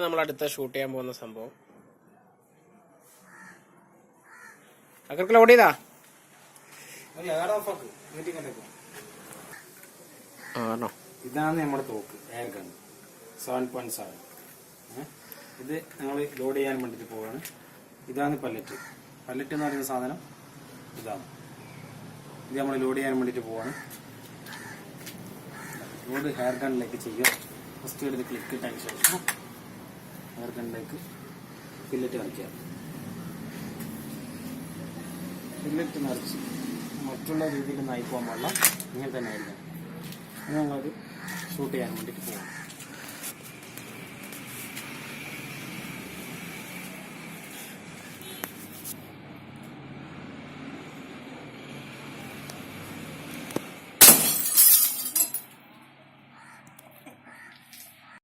നമ്മൾ അടുത്ത ഷൂട്ട് ചെയ്യാൻ പോകുന്ന സംഭവം. അക്കർക്ക് ലോഡ് ചെയ്താ ഇതാണ് നമ്മുടെ തോക്ക് എയർഗൺ 7.7. ഇത് ഞങ്ങൾ ലോഡ് ചെയ്യാൻ വേണ്ടിയിട്ട് പോവാണ്. ഇതാണ് പല്ലറ്റ് എന്ന് പറയുന്ന സാധനം. ഇതാണ് ഇത് നമ്മൾ ലോഡ് ചെയ്യാൻ വേണ്ടിയിട്ട് പോവാണ്. ലോഡ് ഹെയർ ഗണ്ണിലേക്ക് ചെയ്യും. ഫസ്റ്റ് എടുത്ത് ക്ലിക്ക് ഇട്ടതിന് ശേഷം ഹെയർ ഗണ്ണിലേക്ക് പില്ലറ്റ് നിറയ്ക്കുക. പില്ലറ്റ് നിറച്ച് മറ്റുള്ള രീതിയിൽ നയിക്കാൻ പാടില്ല, ഇങ്ങനെ തന്നെ ആയിരിക്കണം. ഞങ്ങളത് ഷൂട്ട് ചെയ്യാൻ വേണ്ടിയിട്ട് പോകാം.